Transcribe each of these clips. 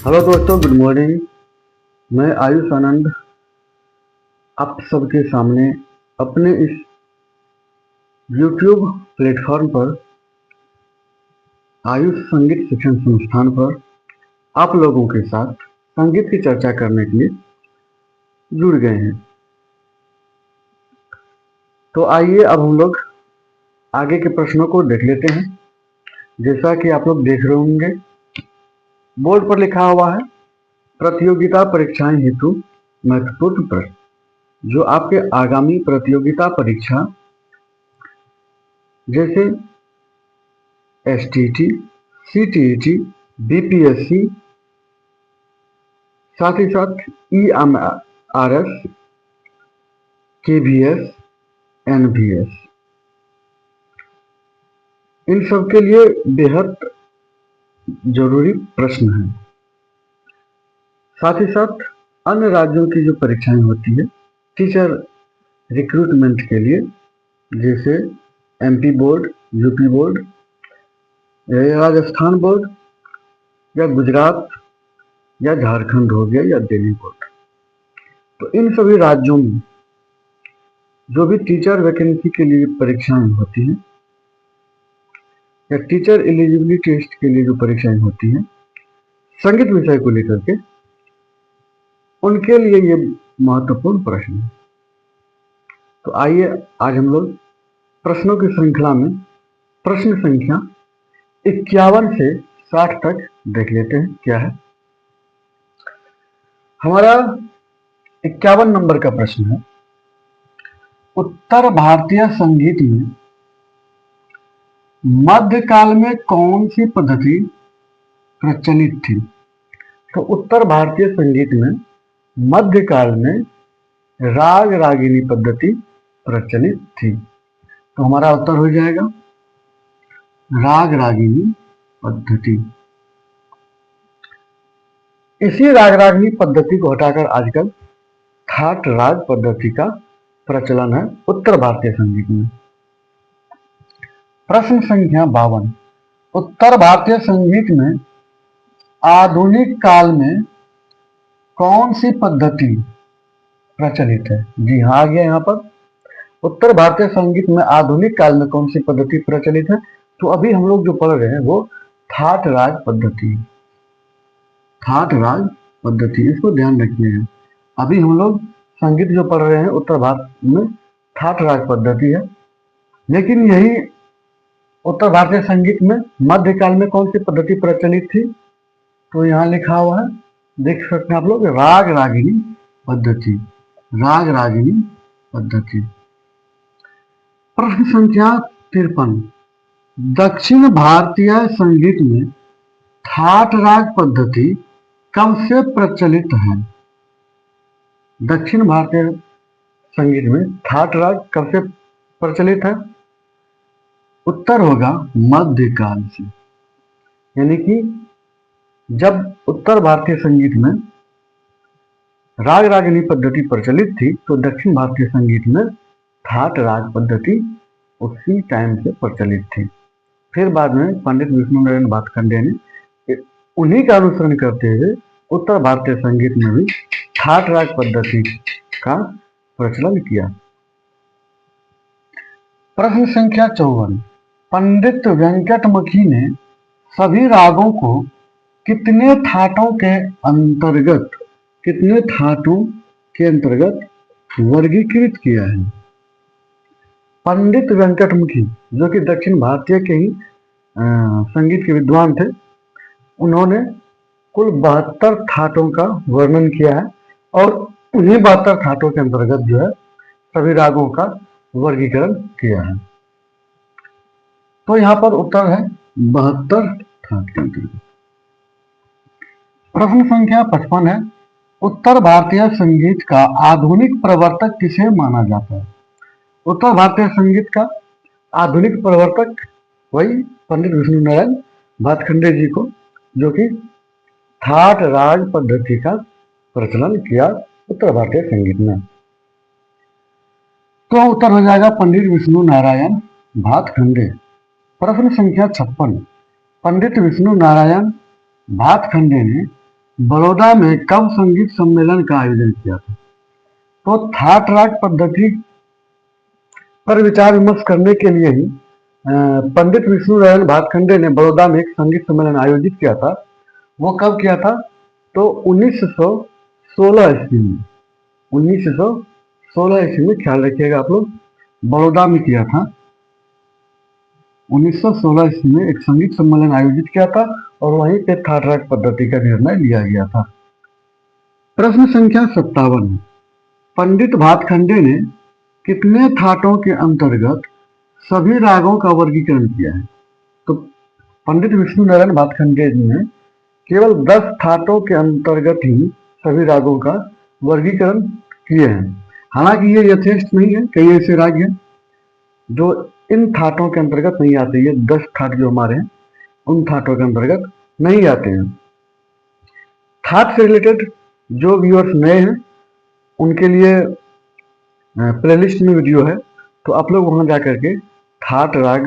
Hello दोस्तों, good morning. मैं आयुष आनंद आप सबके सामने अपने इस YouTube प्लेटफॉर्म पर आयुष संगीत शिक्षण संस्थान पर आप लोगों के साथ संगीत की चर्चा करने के लिए जुड़ गए हैं। तो आइए अब हम लोग आगे के प्रश्नों को देख लेते हैं। जैसा कि आप लोग देख रहे होंगे, बोर्ड पर लिखा हुआ है प्रतियोगिता परीक्षाएं हेतु महत्वपूर्ण प्रश्न, जो आपके आगामी प्रतियोगिता परीक्षा जैसे STT, CTET, BPSC, साथ ही साथ EMRS, KVS, NVS, इन सब के लिए बेहद जरूरी प्रश्न है। साथ ही साथ अन्य राज्यों की जो परीक्षाएं होती है टीचर रिक्रूटमेंट के लिए, जैसे MP बोर्ड, UP बोर्ड, या राजस्थान बोर्ड, या गुजरात, या झारखंड हो गया, या दिल्ली बोर्ड, तो इन सभी राज्यों में जो भी टीचर वैकेंसी के लिए परीक्षाएं होती हैं या टीचर एलिजिबिलिटी टेस्ट के लिए जो परीक्षाएं होती हैं संगीत विषय को लेकर के, उनके लिए ये महत्वपूर्ण प्रश्न है। तो आइए आज हम लोग प्रश्नों की श्रृंखला में प्रश्न संख्या 51 से 60 तक देख लेते हैं। क्या है हमारा 51 नंबर का प्रश्न है, उत्तर भारतीय संगीत में मध्यकाल में कौन सी पद्धति प्रचलित थी? तो उत्तर भारतीय संगीत में मध्यकाल में राग रागिनी पद्धति प्रचलित थी। तो हमारा उत्तर हो जाएगा राग रागिनी पद्धति। इसी राग रागिनी पद्धति को हटाकर आजकल ठाट राग पद्धति का प्रचलन है उत्तर भारतीय संगीत में। प्रश्न संख्या 52, उत्तर भारतीय संगीत में आधुनिक काल में कौन सी पद्धति प्रचलित है? जी हाँ, आ गया यहाँ पर उत्तर भारतीय संगीत में आधुनिक काल में कौन सी पद्धति प्रचलित है। तो अभी हम लोग जो पढ़ रहे हैं वो ठाट राग पद्धति, ठाट राग पद्धति, इसको ध्यान रखिएगा। अभी हम लोग संगीत जो पढ़ रहे हैं उत्तर भारत में ठाट राग पद्धति है, लेकिन यही उत्तर भारतीय संगीत में मध्यकाल में कौन सी पद्धति प्रचलित थी? तो यहाँ लिखा हुआ है, देख सकते हैं आप लोग, राग रागिनी पद्धति, राग रागिनी पद्धति। प्रश्न संख्या 53, दक्षिण भारतीय संगीत में ठाट राग पद्धति कब से प्रचलित है? दक्षिण भारतीय संगीत में ठाट राग कब से प्रचलित है? उत्तर होगा मध्यकाल से, यानी कि जब उत्तर भारतीय संगीत में राग रागिनी पद्धति प्रचलित थी तो दक्षिण भारतीय संगीत में ठाट राग पद्धति उसी टाइम से प्रचलित थी। फिर बाद में पंडित विष्णु नारायण भातखंडे ने उन्हीं का अनुसरण करते हुए उत्तर भारतीय संगीत में भी ठाट राग पद्धति का प्रचलन किया। प्रश्न संख्या 54, पंडित वेंकटमखी ने सभी रागों को कितने ठाटों के अंतर्गत वर्गीकृत किया है? पंडित वेंकटमुखी, जो कि दक्षिण भारतीय के ही संगीत के विद्वान थे, उन्होंने कुल 72 ठाटों का वर्णन किया है और उन्हीं 72 ठाटों के अंतर्गत जो है सभी रागों का वर्गीकरण किया है। तो यहाँ पर उत्तर है 72 ठाट के अंतर्गत। प्रश्न संख्या 55 है, उत्तर भारतीय संगीत का आधुनिक प्रवर्तक किसे माना जाता है? उत्तर भारतीय संगीत का आधुनिक प्रवर्तक वही पंडित विष्णु नारायण भातखंडे जी को, जो कि ठाट राग पद्धति का प्रचलन किया उत्तर भारतीय संगीत में। तो उत्तर हो जाएगा पंडित विष्णु नारायण भातखंडे। प्रश्न संख्या 56, पंडित विष्णु नारायण भातखंडे ने बड़ौदा में कब संगीत सम्मेलन का आयोजन किया था? तो थाट राग पद्धति पर विचार विमर्श करने के लिए ही पंडित विष्णु नारायण भातखंडे ने बड़ौदा में एक संगीत सम्मेलन आयोजित किया था। वो कब किया था? तो 1916 ईस्वी में। 1916 ईस्वी में, ख्याल रखिएगा आप लोग, बड़ौदा में किया था। 1916 ईस्वी में एक संगीत सम्मेलन आयोजित किया था और वहीं पे थाट राग पद्धति का निर्णय लिया गया था। प्रश्न संख्या 57, पंडित भातखंडे ने कितने थाटों के अंतर्गत सभी रागों का वर्गीकरण किया है? तो पंडित विष्णु नारायण भातखंडे ने केवल 10 थाटों के अंतर्गत ही सभी रागों का वर्गीकरण किए हैं। हालांकि ये यथेष्ट नहीं है, कई ऐसे राग हैं जो इन थाटों के अंतर्गत नहीं आते। ये 10 थाट जो हमारे हैं उन थाटों के अंतर्गत नहीं आते हैं। थाट से रिलेटेड जो व्यूअर्स नए हैं उनके लिए प्लेलिस्ट में वीडियो है, तो आप लोग वहां जाकर के थाट राग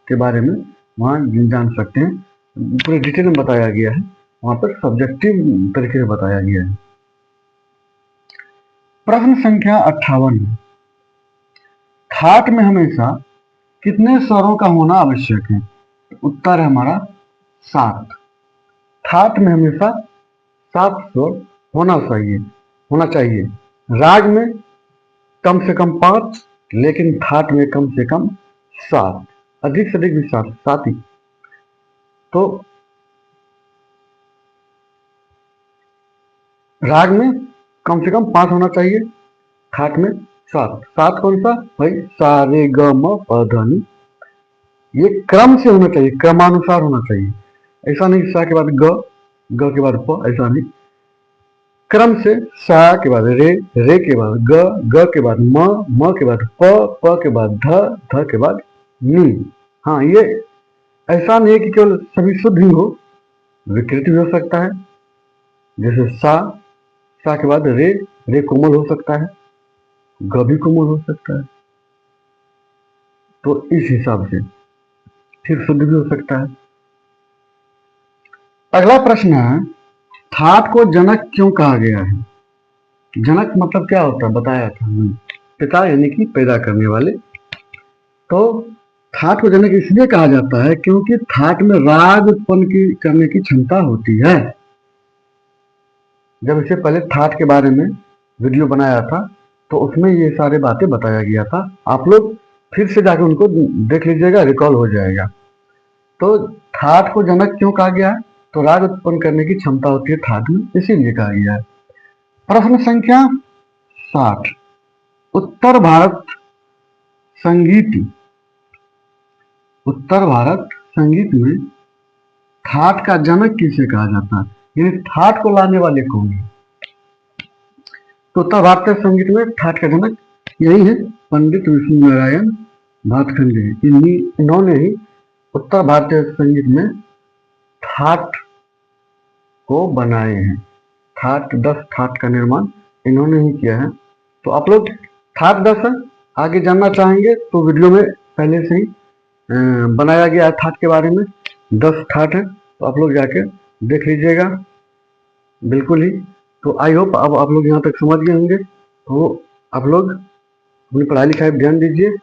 के बारे में वहां जान सकते हैं। पूरे डिटेल में बताया गया है, वहां पर सब्जेक्टिव तरीके से बताया गया है। प्रश्न संख्या 58, थाट में हमेशा कितने स्वरों का होना आवश्यक है? उत्तर है हमारा 7। थाट में हमेशा 7 स्वर होना चाहिए। राग में कम से कम 5, लेकिन थाट में कम से कम 7, अधिक से अधिक भी 7 ही। तो राग में कम से कम 5 होना चाहिए, थाट में 7 कौन सा भाई? सा रे ग म प ध नि। ये क्रम से होना चाहिए, क्रमानुसार होना चाहिए। ऐसा नहीं सा के बाद ग के बाद प, ऐसा नहीं। क्रम से सा के बाद रे के बाद ग के बाद म के बाद प के बाद ध के बाद नी। हाँ, ये ऐसा नहीं है कि केवल सभी शुद्ध ही हो, विकृत भी हो सकता है। जैसे सा के बाद रे कोमल हो सकता है, ग भी कोमल हो सकता है, तो इस हिसाब से फिर शुद्ध भी हो सकता है। अगला प्रश्न है, थाट को जनक क्यों कहा गया है? जनक मतलब क्या होता है बताया था, पिता यानी कि पैदा करने वाले। तो थाट को जनक इसलिए कहा जाता है क्योंकि थाट में राग उत्पन्न करने की क्षमता होती है। जब इससे पहले थाट के बारे में वीडियो बनाया था तो उसमें ये सारे बातें बताया गया था। आप लोग फिर से जाकर उनको देख लीजिएगा, रिकॉल हो जाएगा। तो थाट को जनक क्यों कहा गया है? तो राग उत्पन्न करने की क्षमता होती है थाट में, इसीलिए कहा गया है। प्रश्न संख्या 60, उत्तर भारत संगीत में थाट का जनक किसे कहा जाता है? यानी थाट को लाने वाले कौन है? तो उत्तर भारतीय संगीत में थाट का जनक यही है, पंडित विष्णु नारायण भातखंडे। इन्होंने ही उत्तर भारतीय संगीत में थाट को बनाए हैं। 10 थाट का निर्माण इन्होंने ही किया है। तो आप लोग थाट 10 आगे जानना चाहेंगे तो वीडियो में पहले से ही बनाया गया है थाट के बारे में। 10 थाट है, तो आप लोग जाके देख लीजिएगा बिल्कुल ही। तो आई होप अब आप लोग यहाँ तक समझ गए होंगे। तो आप लोग अपनी पढ़ाई लिखाई पर ध्यान दीजिए,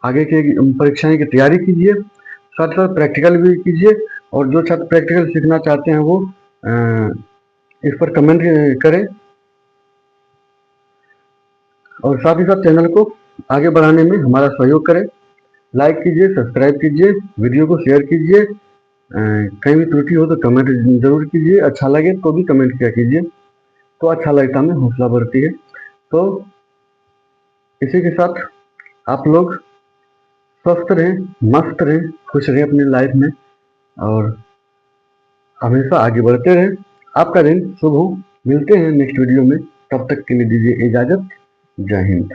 आगे की परीक्षाएं की तैयारी कीजिए, साथ साथ प्रैक्टिकल भी कीजिए। और जो छात्र प्रैक्टिकल सीखना चाहते हैं वो इस पर कमेंट करें और साथ ही साथ चैनल को आगे बढ़ाने में हमारा सहयोग करें। लाइक कीजिए, सब्सक्राइब कीजिए, वीडियो को शेयर कीजिए। कहीं भी त्रुटि हो तो कमेंट जरूर कीजिए, अच्छा लगे तो भी कमेंट किया कीजिए, तो अच्छा लगता हमें, हौसला बढ़ती है। तो इसी के साथ आप लोग स्वस्थ रहें, मस्त रहें, खुश रहें अपनी लाइफ में और हमेशा आगे बढ़ते रहें। आपका दिन शुभ हो। मिलते हैं नेक्स्ट वीडियो में, तब तक के लिए दीजिए इजाजत। जय हिंद।